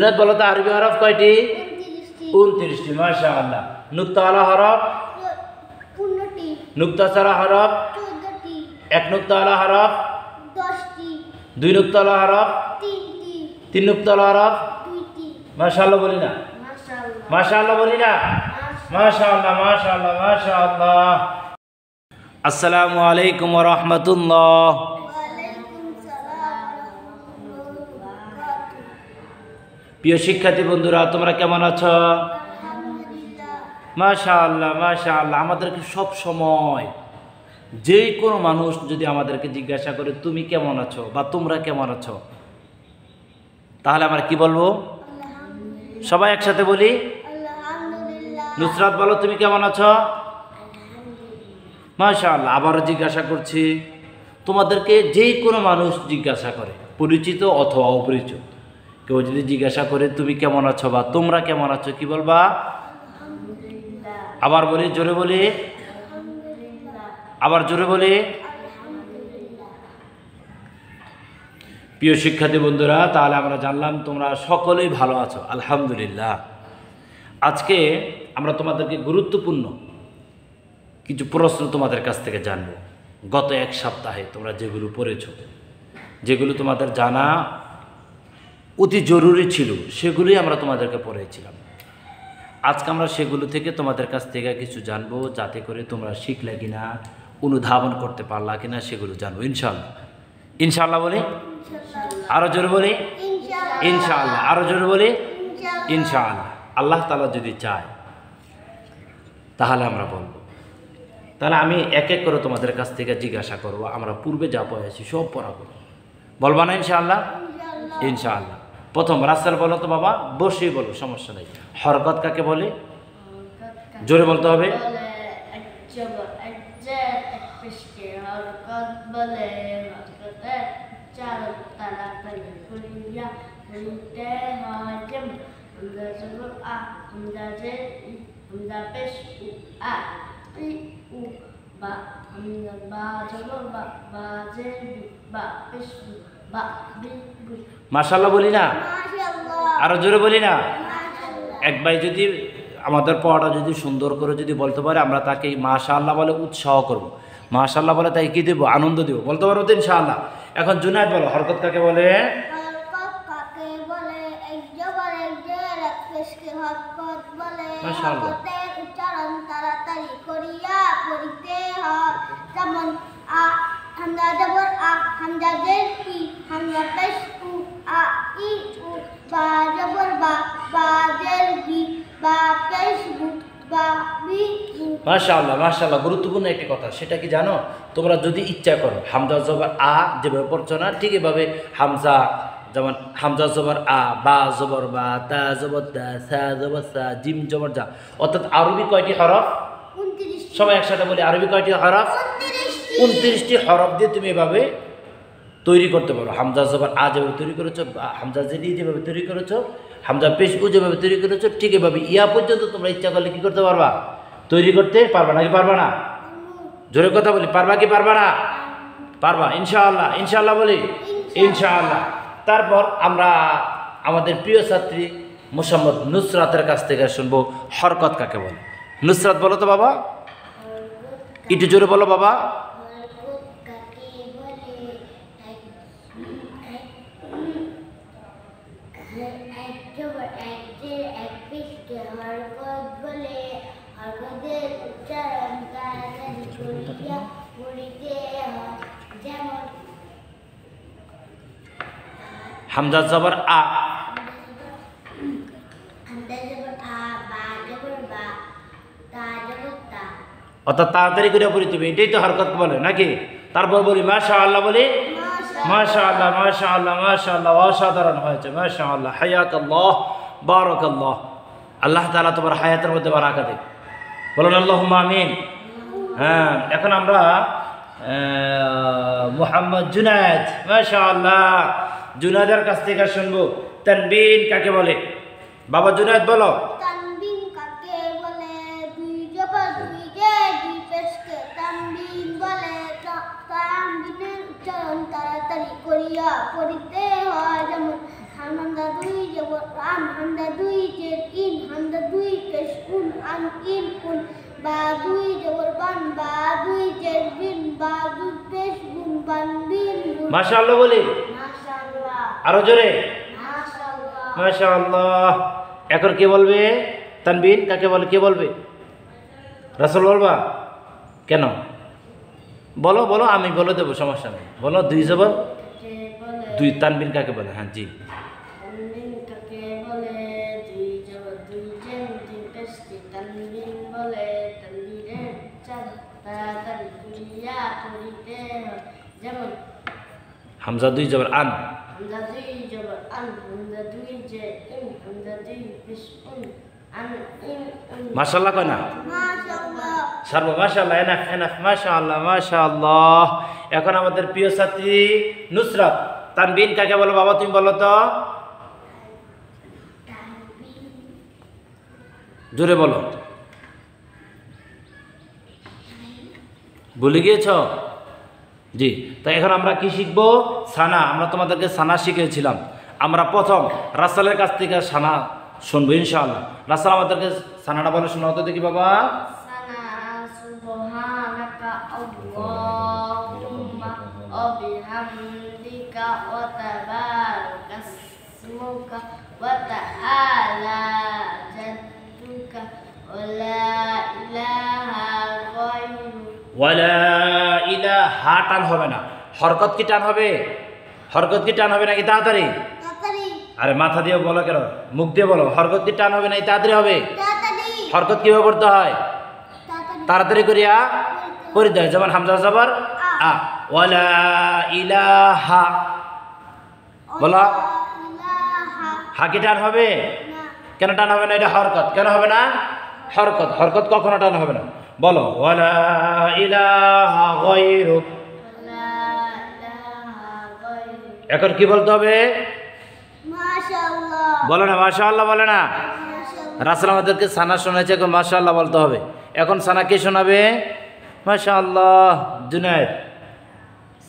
জুনাদ বলো তো আরবি হরফ কয়টি? 29টি। মাশাআল্লাহ। নুক্তাওয়ালা হরফ? 15টি। নুক্তা ছাড়া হরফ? 14টি। এক নুক্তাওয়ালা হরফ? 10টি। দুই নুক্তাওয়ালা হরফ? 3টি। তিন নুক্তাওয়ালা হরফ? 2টি। মাশাআল্লাহ বলি না? মাশাআল্লাহ। মাশাআল্লাহ বলি না? মাশাআল্লাহ মাশাআল্লাহ মাশাআল্লাহ। আসসালামু আলাইকুম ওয়া রাহমাতুল্লাহ। ওয়ালাইকুম সালাম ওয়া রাহমাতুল্লাহি ওয়া বারাকাতুহু। প্রিয় শিক্ষার্থী বন্ধুরা, তোমরা কেমন আছো? আলহামদুলিল্লাহ। মাশাআল্লাহ মাশাআল্লাহ। আমাদেরকে সব সময় যে কোনো মানুষ যদি আমাদেরকে জিজ্ঞাসা করে তুমি কেমন আছো বা তোমরা কেমন আছো, তাহলে আমরা কি বলবো? আলহামদুলিল্লাহ। সবাই একসাথে বলি। আলহামদুলিল্লাহ। নুসরাত বলো তুমি কেমন আছো? মাশাআল্লাহ। আবারও জিজ্ঞাসা করছি, তোমাদেরকে যে কোনো মানুষ জিজ্ঞাসা করে, পরিচিত অথবা অপরিচিত, কেউ যদি জিজ্ঞাসা করে তুমি কেমন আছো বা তোমরা কেমন আছো, কি বলবা? আলহামদুলিল্লাহ। আবার বলি, জোরে বলি, আলহামদুলিল্লাহ। আবার জোরে বলি। আলহামদুলিল্লাহ। প্রিয় শিক্ষার্থী বন্ধুরা, তাহলে আমরা জানলাম তোমরা সকলেই ভালো আছো, আলহামদুলিল্লাহ। আজকে আমরা তোমাদেরকে গুরুত্বপূর্ণ কিছু প্রশ্ন তোমাদের কাছ থেকে জানবো। গত এক সপ্তাহে তোমরা যেগুলো পড়েছো, যেগুলো তোমাদের জানা অতি জরুরি ছিল, সেগুলোই আমরা তোমাদেরকে পড়েছিলাম। আজকে আমরা সেগুলো থেকে তোমাদের কাছ থেকে কিছু জানবো, যাতে করে তোমরা শিখলে কিনা, অনুধাবন করতে পারলা কিনা সেগুলো জানবো ইনশাআল্লাহ। ইনশাআল্লাহ বলি, আরো জোরে বলি ইনশাআল্লাহ। ইনশাআল্লাহ, আরো জোরে বলি ইনশাআল্লাহ। ইনশাআল্লাহ। আল্লাহ তাআলা যদি চায় তাহলে আমরা বলবো। তাহলে আমি এক এক করে তোমাদের কাছ থেকে জিজ্ঞাসা করবো, আমরা পূর্বে যা পড়েছি সব পড়াবো, বলবা না ইনশাআল্লাহ? ইনশাআল্লাহ। প্রথম রাসেল বলো তো বাবা, বসেই বলো, সমস্যা নেই। হরকত কাকে বলে? জোরে বলতে হবে। মাশাআল্লাহ বলি না? মাশাআল্লাহ। আরো জোরে বলি না? মাশাআল্লাহ। এক ভাই যদি আমাদের পড়াটা যদি সুন্দর করে যদি বলতে পারে, আমরা তাকে মাশাআল্লাহ বলে উৎসাহ করব। মাশাআল্লাহ বলে তাই কি দেবো? আনন্দ দেবো। বলতে পারবো তো ইনশাআল্লাহ? এখন জুনায়েদ বলো, হরকত কাকে বলে? হরকত কাকে বলে? এক জবর এক জের এক পেশকে হরকত বলে। মাশাআল্লাহ। হরকতের উচ্চারণ তাড়াতাড়ি করিয়া পড়িতে হয়। যেমন আ, হামজা জবর আ, হামজা জের ই, হামজা পেশ উ, আ ই উ। বা জবর বা, বা জের বি, বা পেশ বু, বা বি বু। মাশাআল্লাহ মাশাআল্লাহ। গুরুত্বপূর্ণ একটি কথা, সেটা কি জানো? তোমরা যদি ইচ্ছা করো, হামজা জবর আ যেভাবে পড়ছো না, ঠিক এভাবে হামজা, যেমন হামজা জবর আ, বা জবর বা, তা জবর তা, সা জবর সা, জিম জবর যা। অর্থাৎ আরবি কয়টি হরফ? 29টি। সবাই একসাথে বলি, আরবি কয়টি হরফ? 29টি। 29টি হরফ দিয়ে তুমি এভাবে তৈরি করতে পারো। হামজা জবর আ যেভাবে তৈরি করেছো, হামজা জেরি যেভাবে তৈরি করেছো, হামজা পেশ উ যেভাবে তৈরি করেছো, ঠিক এভাবে ইয়া পর্যন্ত তোমরা ইচ্ছা করলে কি করতে পারবা? তৈরি করতে পারবা নাকি পারবা না? জোরে কথা বলি, পারবা কি পারবা না? পারবা ইনশাআল্লাহ। ইনশাআল্লাহ বলি ইনশাআল্লাহ। তারপর আমরা আমাদের প্রিয় ছাত্রী মোসাম্মদ নুসরাতের কাছ থেকে শুনবো হরকত কাকে বলে। নুসরাত বলো তো বাবা, একটু জোরে বলো বাবা। হরকত কাকে বলে? এক জবর এক জের এক পেশকে হরকত বলে। হরকতের উচ্চারণ তাড়াতাড়ি করিয়া পড়িতে হয়। যেমন হামজা জবর আ, হামজা জবর আ, বা জবর বা, তা জবর তা। অর্থাৎ তাড়াতাড়ি করে পড়িতে হবে, এটাই তো হরকত বলে নাকি? তারপর বলি মাশাআল্লাহ বলি মাশাআল্লাহ মাশাআল্লাহ মাশাআল্লাহ। অসাধারণ হয়েছে, মাশাআল্লাহ। হায়াতাল্লাহ বারাকাল্লাহ। আল্লাহ তাআলা তোমার হায়াতের মধ্যে বারাকা দেয়, বলুন আল্লাহুম্মা আমিন। হ্যাঁ, এখন আমরা মুহাম্মদ জুনায়েদ, মাশাআল্লাহ, জুনায়েদের কাছ থেকে শুনবো তানবিন কাকে বলে। বাবা জুনায়েদ বলো। তানবিন কাকে বলে? দুই জবর দুই জের দুই পেশকে তানবিন বলে। তানবিনের উচ্চারণ তাড়াতাড়ি করিয়া পড়িতে হয়। যেমন হামজা দুই জবর আন হামজা দুই জের ইন হামজা দুই পেশ উন আন ইন উন বা দুই জবর বান বা দুই জের বিন বা দুই পেশ গুন বান বিন গুন। মাশাআল্লাহ বলি, মাশাআল্লাহ আরো জোরে মাশাআল্লাহ মাশাআল্লাহ। এখন কে বলবে? তানবিন কাকে বলে? কে বলবে? রাসূল বলবা কেন? বলো বলো, আমি বলে দেবো, সমস্যা নেই। বলো দুই জবর কে বলে দুই, তানবিন কাকে বলে? হ্যাঁ জি। তানবিন কাকে বলে? দুই জবর দুই জের তিন পেশ কি তানবিন বলে। তানবিনের চার তাড়াতাড়ি করিয়া পড়িতে হয় যেমন হামজা দুই জবর আন, হামজা দুই জবর আন হামজা দুই জের ইন হামজা দুই পেশ উন আন ইন উন। মাশাআল্লাহ কয় না? মাশাআল্লাহ সারবো মাশাআল্লাহ, এনাফ এনাফ, মাশাআল্লাহ মাশাআল্লাহ। এখন আমাদের প্রিয় ছাত্রী নুসরাত, তানবিন কাকে বলো বাবা? তুমি বলো তো, জোরে বলো। ভুলে গিয়েছ? জি। তো এখন আমরা কি শিখবো? সানা। আমরা তোমাদেরকে সানা শিখিয়েছিলাম। আমরা প্রথম রাসূলের কাছ থেকে সানা শুনবো ইনশাআল্লাহ। রাসূল আমাদেরকে সানাটা বলে শোনাও তো দেখি বাবা। সানা সুবহানাকা আল্লাহুম্মা ওয়া বিহামদিকা ওয়া তাবারাকাসমুকা ওয়া তাআলা জাদ্দুকা ওয়া লা ইলাহা গায়রুক। ওয়ালা ইলাহা টান হবে না, হরকত কি টান হবে? হরকত কি টান হবে নাকি তাড়াতাড়ি? তাড়াতাড়ি আরে মাথা দিয়ে বলো কেন, মুখ দিয়ে বলো। হরকত কি টান হবে নাকি তাড়াতাড়ি হবে? তাড়াতাড়ি হরকত কিভাবে করতে হয়? তাড়াতাড়ি করিয়া পড়িতে হয়। যেমন হামজা জবর আ, ওয়ালা ইলাহা বলো। ইলাহা হা কি টান হবে? না কেন টান হবে না? এটা হরকত। কেন হবে না? হরকত, হরকত কখনো টান হবে না। বলো ওয়ালা ইলাহা গায়রুক। লা ইলাহা গায়রুক। এখন কি বলতে হবে? মাশাআল্লাহ বলো না মাশাআল্লাহ, বলে না। মাশাআল্লাহ রাসূল আমাদেরকে সানা শোনাচ্ছে, এখন মাশাআল্লাহ বলতে হবে। এখন সানা কে শোনাবে? মাশাআল্লাহ জুনায়েদ।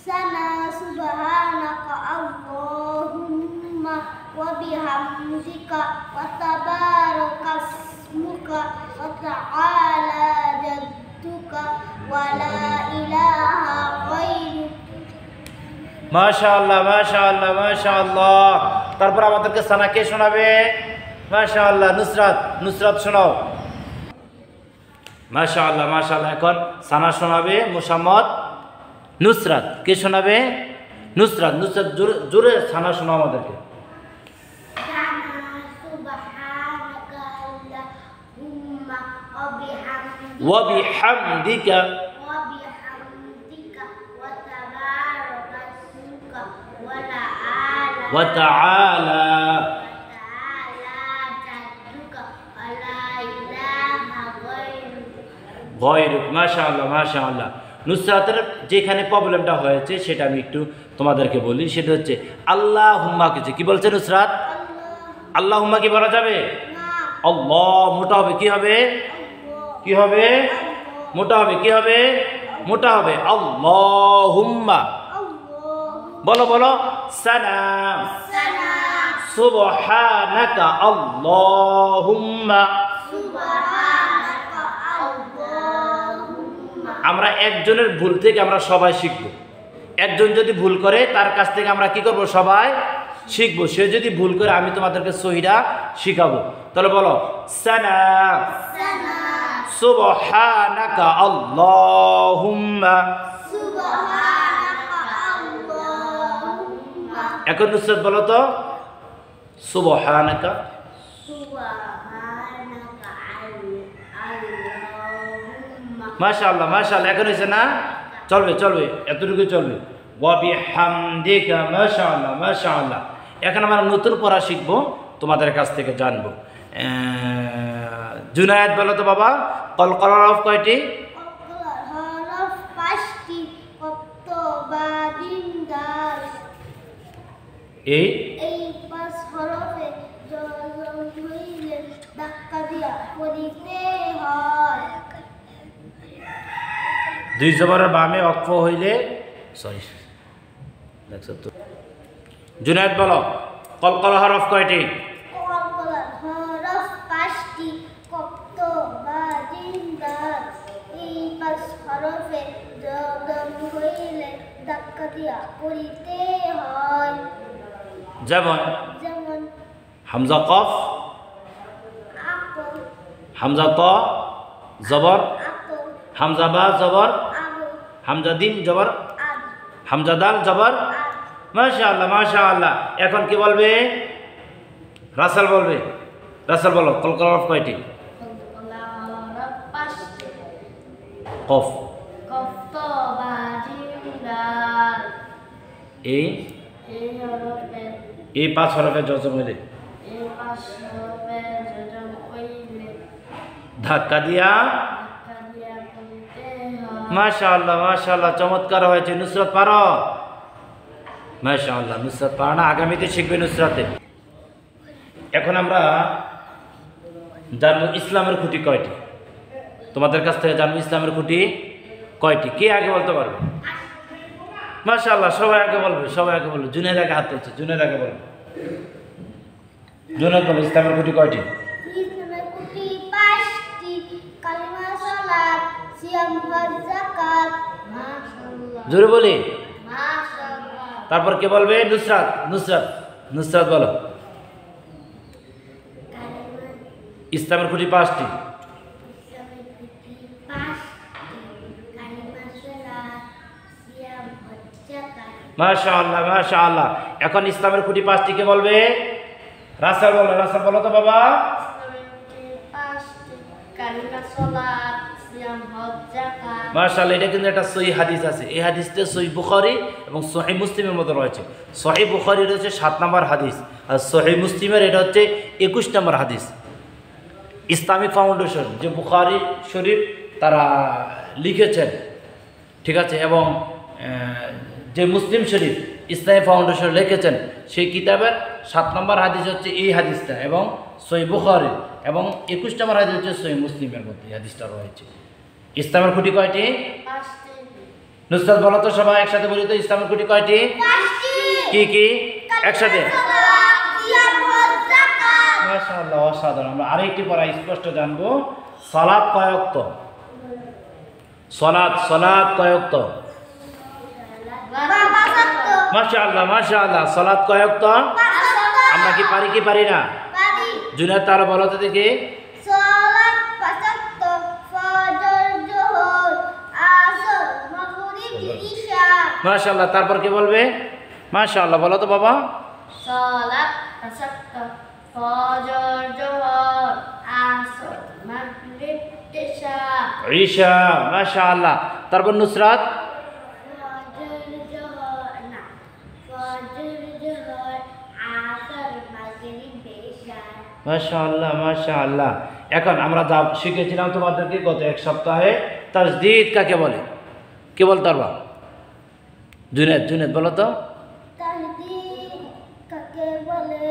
সানা সুবহানাকা আল্লাহুম্মা ওয়া বিহামদিকা ওয়া তাবারাকাসমুকা ওয়া তাআলা জাদ্দুকা ওয়া লা ইলাহা গায়রুক। মাশাআল্লাহ মাশাআল্লাহ মাশাআল্লাহ। তারপর আমাদেরকে সানা কে শোনাবে? মাশাআল্লাহ নুসরাত। নুসরাত শোনাও। মাশাআল্লাহ মাশাআল্লাহ। এখন সানা শোনাবে মুসাম্মদ নুসরাত। কে শোনাবে? নুসরাত। নুসরাত জোরে জোরে সানা শোনাও আমাদেরকে। সানা সুবহানাকা আল্লাহুম্মা ওয়া বিহামদিকা وبحمدك ওয়া তাবারাকাসমুকা ওয়া তাআলা وتعالى غيرك। মাশাআল্লাহ মাশাআল্লাহ। নুসরাতের যেখানে প্রবলেমটা হয়েছে সেটা আমি একটু তোমাদেরকে বলি। সেটা হচ্ছে আল্লাহুম্মা। কিছু কি বলছে নুসরাত? আল্লাহুম্মা কি বলা যাবে? আল্লাহ মোটা হবে। কি হবে? কি হবে? মোটা হবে। কি হবে? মোটা হবে। আল্লাহুম্মা। বলো বলো। সালাম সুবহানাকা আল্লাহুম্মা। আমরা একজনের ভুল থেকে আমরা সবাই শিখব। একজন যদি ভুল করে তার কাছ থেকে আমরা কি করব? সবাই শিখবো। সে যদি ভুল করে আমি তোমাদেরকে সহিটা শিখাবো। তাহলে বলো সালাম সুবহানাকা আল্লাহুম্মা। এখন নুসরাত বলো তো সুবহানাকা। মাশাআল্লাহ মাশাআল্লাহ। এখন হয়েছে না? চলবে চলবে, এতটুকু চলবে। ওয়া বিহামদিকা। মাশাআল্লাহ মাশাআল্লাহ। এখন আমরা নতুন পড়া শিখবো, তোমাদের কাছ থেকে জানবো। জুনায়েদ বলো তো বাবা, কলকলার হরফ কয়টি? হরফ 5টি। কত বা দিন দাল। এই 5 হরফে জজম হইলে ধাক্কা দিয়া পড়িতে হয়। দুই জবরের বামে অক্ষ হইলে, সরি দেখছো তো। জুনায়েদ বলো কলকলা হরফ কয়টি? কলকলার হরফ 5টি। কফ তো বা জিম দাল এই 5 হরফে জবর হইলে ধাক্কা দিয়া পড়িতে হয়। যেমন যেমন হামজা কফ, আপো, হামজা ত জবর, আপো, হামজা বা জবর, আবু, হামজা দিন জবর, আদ, হামজা দাল জবর। আদ। মাশাআল্লাহ মাশাআল্লাহ। এখন কি বলবে? রাসেল বলবে। রাসেল বলো কলকলা হরফ কয়টি? কলকলা হরফ 5টি। কফ কফ তো বা জিম দাল এই এই হরফে এই 5 হরফে যজম হইলে এই 5 হরফে জজম হইলে ধাক্কা দিয়া। ধাক্কা দিয়া পড়িতে হয়। মাশাআল্লাহ মাশাআল্লাহ, চমৎকার হয়েছে। নুসরাত পারো? মাশাআল্লাহ, নুসরাত পারো না, আগামীতে শিখবে নুসরাতে। এখন আমরা জানবো ইসলামের খুঁটি কয়টি। তোমাদের কাছ থেকে জানবো ইসলামের খুঁটি কয়টি। কে আগে বলতে পারবে? মাশাআল্লাহ, সবাই আগে বলবে, সবাই আগে বলবে। জুনায়েদ আগে হাত তুলছে, জুনায়েদ আগে বলবে। জুনায়েদ বলো ইসলামের খুঁটি কয়টি? ইসলামের খুঁটি 5টি। কালিমা, সালাত, সিয়াম, হজ, যাকাত। মাশাআল্লাহ, জোরে বলি। মাশাআল্লাহ। তারপর কে বলবে? নুসরাত। নুসরাত নুসরাত বলো কালিমা, ইসলামের খুঁটি 5টি। ইসলামের খুঁটি 5টি। কালিমা, সালাত, সিয়াম, হজ, যাকাত। মাশাআল্লাহ মাশাআল্লাহ। এখন ইসলামের খুঁটি 5টি কে বলবে? রাসেল বলো। রাসেল বলো তো বাবা। ইসলামের খুঁটি 5টি। কালিমা, সালাত, সিয়াম, হজ, যাকাত। মাশাআল্লাহ, এটা কিন্তু একটা সহিহ হাদিস আছে। এই হাদিসটা সহিহ বুখারী এবং সহিহ মুসলিমের মধ্যে রয়েছে। সহিহ বুখারীর হচ্ছে 7 নম্বর হাদিস, আর সহিহ মুসলিমের এটা হচ্ছে 21 নম্বর হাদিস। ইসলামিক ফাউন্ডেশন যে বুখারী শরীফ তারা লিখেছেন, ঠিক আছে, এবং যে মুসলিম শরীফ ইসলামী ফাউন্ডেশন লিখেছেন, সেই কিতাবের 7 নম্বর হাদিস হচ্ছে এই হাদিসটা, এবং সহিহ বুখারী, এবং 21 নম্বর হাদিস হচ্ছে সহিহ মুসলিমের মধ্যে এই হাদিসটা রয়েছে। ইসলামের খুঁটি কয়টি? 5টি। নুসরাত বলো তো, সবাই একসাথে বলি তো ইসলামের খুঁটি কয়টি? 5টি। কি কি? একসাথে। সালাত, সিয়াম, হজ, যাকাত। মাশাআল্লাহ, অসাধারণ। আমরা আরেকটি পড়া স্পষ্ট জানবো। সালাত কয় ওয়াক্ত? সালাত কয় ওয়াক্ত? বাবা সত্য। মাশাআল্লাহ মাশাআল্লাহ। সালাত কয় ওয়াক্ত? আমরা কি পারি কি পারি না? পারি। জুনায়েদ তাহলে বলো তো দেখি। সালাত 5 ওয়াক্ত। ফজর, যোহর, আসর, মাগরিব, ইশা। মাশাআল্লাহ, তারপর কি বলবে? মাশাআল্লাহ বলো তো বাবা। সালাত 5 ওয়াক্ত। ফজর, যোহর, আসর, মাগরিব, ইশা। ঈশা। মাশাআল্লাহ, তারপর নুসরাত। ফজর, যোহর না। ফজর, যোহর, আসর, মাগরিব, ইশা। মাশাআল্লাহ মাশাআল্লাহ। এখন আমরা যা শিখেছিলাম তোমাদেরকে গত এক সপ্তাহে, তাসদীদ কাকে বলে? কে বলতে পারবা? জুনায়েদ বলো তো। তাসদীদ কাকে বলে?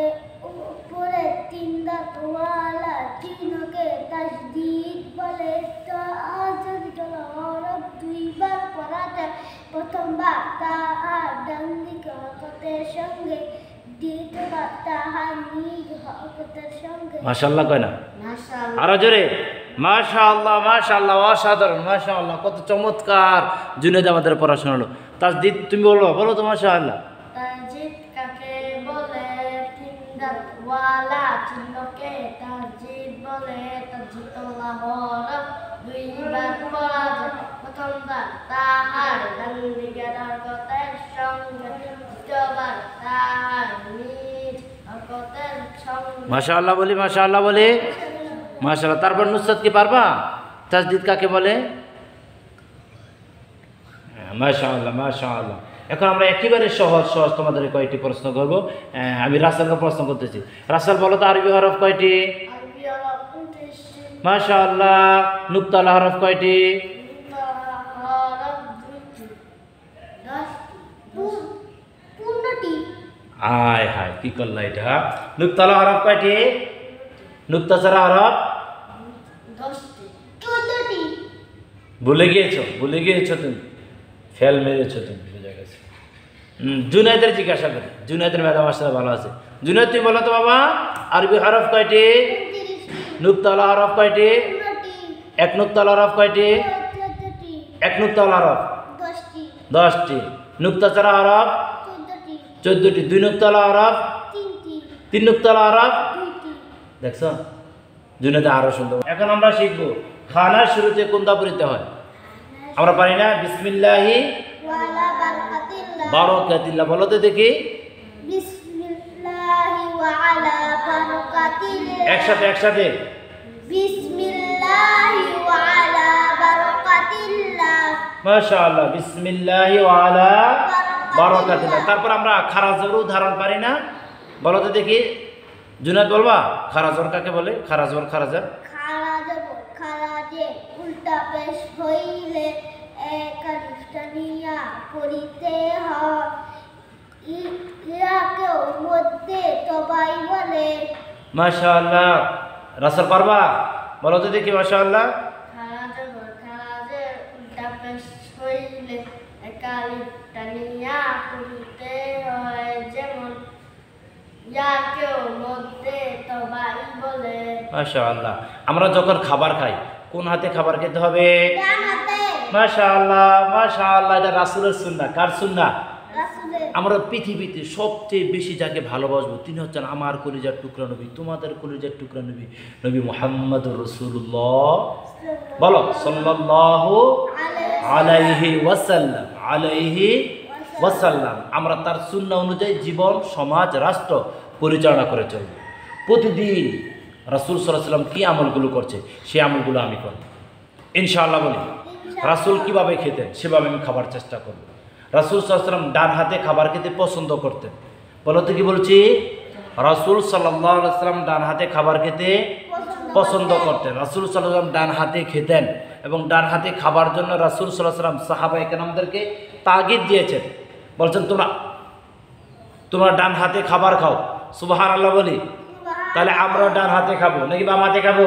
উপরে 3 দাঁতওয়ালা চিহ্নকে তাসদীদ বলে। তাসদীদ হরফ 2 বার পড়া যায়। প্রথমবার তাহার ডান দিকে হরকতের সঙ্গে, দ্বিতীয়বার তাহার নিজ হরকতের সঙ্গে। মাশাআল্লাহ কয় না? মাশাআল্লাহ। আরো জোরে। মাশাআল্লাহ মাশাআল্লাহ, অসাধারণ। মাশাআল্লাহ, কত চমৎকার জুনায়েদ আমাদের পড়াশোনা হলো। তাসদীদ তুমি বলো তো। মাশাআল্লাহ। তাসদীদ কাকে বলে? 3 দাঁতওয়ালা চিহ্নকে তাসদীদ বলে। তাসদীদওয়ালা হরফ 2 বার পড়া যায়। প্রথমবার তাহার ডান দিকের হরকতের সঙ্গে, দ্বিতীয়বার তাহার নিজ হরকতের সঙ্গে। মাশাআল্লাহ বলি, মাশাআল্লাহ বলি। মাশাআল্লাহ। তারপর নুসরাত কি পারবা? তাসদীদ কাকে বলে? মাশাআল্লাহ মাশাআল্লাহ। এখন আমরা একেবারে সহজ তোমাদের কয়েকটি প্রশ্ন করব। আমি রাসেলকে প্রশ্ন করতেছি। রাসেল বলো তো আরবি হরফ কয়টি? আরবি হরফ 29টি। মাশাআল্লাহ। নুক্তাওয়ালা হরফ কয়টি? হরফ 2টি। 15টি। আয় হায়, কি করলা এটা? নুক্তাওয়ালা হরফ কয়টি? নুক্তা ছাড়া হরফ 10টি। 14টি। ভুলে গিয়েছো তুমি, ফেল মেরেছো তুমি, বুঝা গেছে। জুনায়েদের জিজ্ঞাসা করি, জুনায়েদের মেধাব আসলে ভালো আছে। জুনায়েদ তুমি বলো তো বাবা, আরবি হরফ কয়টি? 29টি, নুক্তাওয়ালা হরফ কয়টি? 15টি, এক নুক্তাওয়ালা হরফ কয়টি? 14টি, এক নুক্তাওয়ালা হরফ 10টি, 10টি, নুক্তা ছাড়া হরফ 14টি, 14টি, দুই নুক্তাওয়ালা হরফ 3টি, তিন নুক্তাওয়ালা হরফ 2টি। দেখছো, জুনায়েদ আরো সুন্দর। এখন আমরা শিখবো খানার শুরুতে কোনটা পড়তে হয়। আমরা পারি না? বিসমিল্লাহি ওয়ালা বারাকাতিল্লাহ, বারাকাতিল্লাহ বলো তো দেখি, বিসমিল্লাহি ওয়ালা বারাকাতিল্লাহ, একসাথে বিসমিল্লাহি ওয়ালা বারাকাতিল্লাহ, মাশাআল্লাহ, বিসমিল্লাহি ওয়া আলা বারাকাতিল্লাহ। তারপর আমরা খারাজের উদাহরণ পারি না, বলো তো দেখি। জুনায়েদ বলবা খারাজর কাকে বলে? খারাজর খারাজা খারাজে উল্টা পেশ হইলে এক আলিফটা নিয়া পড়িতে হয়, ইরাকেও মধ্যে সবাই বলে। মাশাআল্লাহ। রাসূল পারবা? বলো তো দেখি মাশাআল্লাহ। খারাজে উল্টা পেশ হইলে এক আলিফটা নিয়া পড়িতে হয়, যেমন ইয়াকেও মধ্যে সবাই বলে। মাশাআল্লাহ। আমরা যখন খাবার খাই কোন হাতে খাবার খেতে হবে? ডান হাতে। মাশাআল্লাহ মাশাআল্লাহ। এটা রাসূলের সুন্নাহ। কার সুন্নাহ? রাসূলের। আমরা পৃথিবীতে সবচেয়ে বেশি যাকে ভালোবাসবো তিনি হচ্ছেন আমার কলিজার টুকরা নবী, তোমাদের কলিজার টুকরা নবী, নবী মুহাম্মদুর রাসূলুল্লাহ। বলো সাল্লাল্লাহু আলাইহি ওয়াসাল্লাম, আলাইহি ওয়াসাল্লাম। আমরা তার সুন্নাহ অনুযায়ী জীবন, সমাজ, রাষ্ট্র পরিচালনা করে চলব। প্রতিদিন রাসূল সাল্লাল্লাহু আলাইহি ওয়াসাল্লাম কী আমলগুলো করছে সেই আমলগুলো আমি করব ইনশাআল্লাহ। বলি রাসূল কীভাবে খেতেন সেভাবে আমি খাবার চেষ্টা করব। রাসূল সাল্লাল্লাহু আলাইহি ওয়াসাল্লাম ডান হাতে খাবার খেতে পছন্দ করতেন। বলো তো কি বলছি? রাসূল সাল্লাল্লাহু আলাইহি ওয়াসাল্লাম ডান হাতে খাবার খেতে পছন্দ করতেন। রাসূল সাল্লাল্লাহু আলাইহি ওয়াসাল্লাম ডান হাতে খেতেন এবং ডান হাতে খাবার জন্য রাসূল সাল্লাল্লাহু আলাইহি ওয়াসাল্লাম সাহাবায়ে কেরামদেরকে তাগিদ দিয়েছেন। বলছেন তোমরা ডান হাতে খাবার খাও। সুবহানাল্লাহ বলি। তাহলে আমরা ডান হাতে খাবো নাকি বাম হাতে খাবো?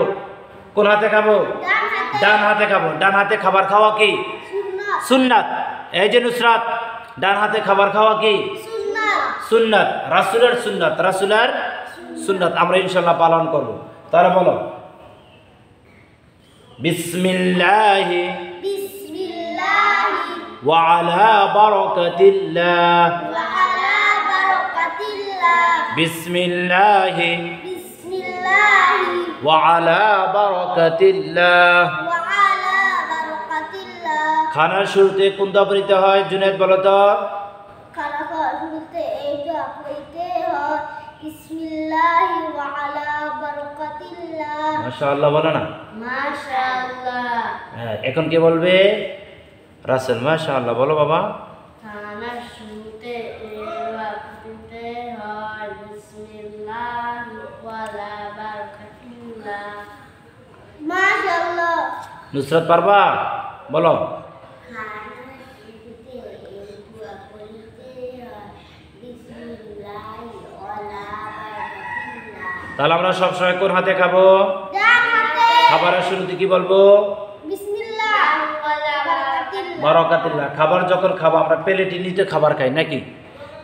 কোন হাতে খাবো? ডান হাতে খাবো। ডান হাতে খাবার খাওয়া কি সুন্নাত? এই যে নুসরাত, ডান হাতে খাবার খাওয়া কি সুন্নাত? রাসূলের সুন্নাত, রাসূলের সুন্নাত আমরা ইনশাআল্লাহ পালন করব। তাহলে বলো বিসমিল্লাহি বিসমিল্লাহি ওয়া আলা বারাকাতিল্লাহ, ওয়া আলা বারাকাতিল্লাহ, বিসমিল্লাহি বিসমিল্লাহি ওয়া আলা বারাকাতিল্লাহ। ওয়া আলা বারাকাতিল্লাহ। খানার শুরুতে কোন দোয়া পড়তে হয়? জুনায়েদ বলো তো। খানা খাওয়ার শুরুতে এই দোয়া পড়তে হয়, বিসমিল্লাহি ওয়া আলা বারাকাতিল্লাহ। মাশাআল্লাহ বলো না? মাশাআল্লাহ। হ্যাঁ, এখন কে বলবে? রাসূল। মাশাআল্লাহ বলো বাবা। খানার শুরুতে এই দোয়া পড়তে হয়, বিসমিল্লাহি ওয়া আলা বারাকাতিল্লাহ। মাশাআল্লাহ। নুসরাত পারবা? বলো। খানার শুরুতে এই দোয়া পড়তে হয়, বিসমিল্লাহি ওয়া আলা বারাকাতিল্লাহ। তাহলে আমরা সবসময় কোন হাতে খাবো? ডান হাতে। খাবারের শুরুতে কি বলবো? বিসমিল্লাহি ওয়া আলা বারাকাতিল্লাহ। বারাকাতিল্লাহ। খাবার যখন খাবো আমরা প্লেটে নিতে খাবার খাই নাকি?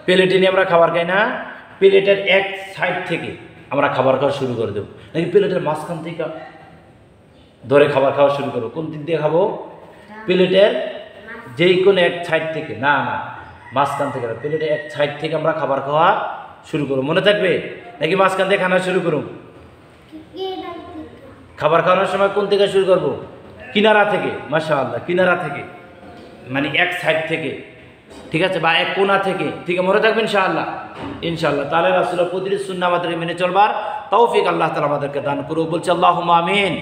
প্লেটে নিয়ে আমরা খাবার খাই না? প্লেটের এক সাইড থেকে আমরা খাবার খাওয়া শুরু করে দেবো নাকি প্লেটের মাঝখান থেকে ধরে খাবার খাওয়া শুরু করবো? কোন দিক দিয়ে খাবো? প্লেটের যেই কোনো এক সাইড থেকে না, মাঝখান থেকে না, প্লেটের এক সাইড থেকে আমরা খাবার খাওয়া শুরু করবো। মনে থাকবে? নাকি মাঝখান থেকে খানা শুরু করুন? খাবার খাওয়ানোর সময় কোন থেকে শুরু করব? কিনারা থেকে। মাশাআল্লাহ, কিনারা থেকে মানে এক সাইড থেকে, ঠিক আছে, বা এক কোণা থেকে, ঠিক আছে? মনে থাকবে ইনশাআল্লাহ। ইনশাআল্লাহ। তাহলে রাসূলের প্রতিটি সুন্নাহ আমাদেরকে মেনে চলবার তৌফিক আল্লাহ তাআলা আমাদেরকে দান করুক। বলছি আল্লাহুম্মা আমিন।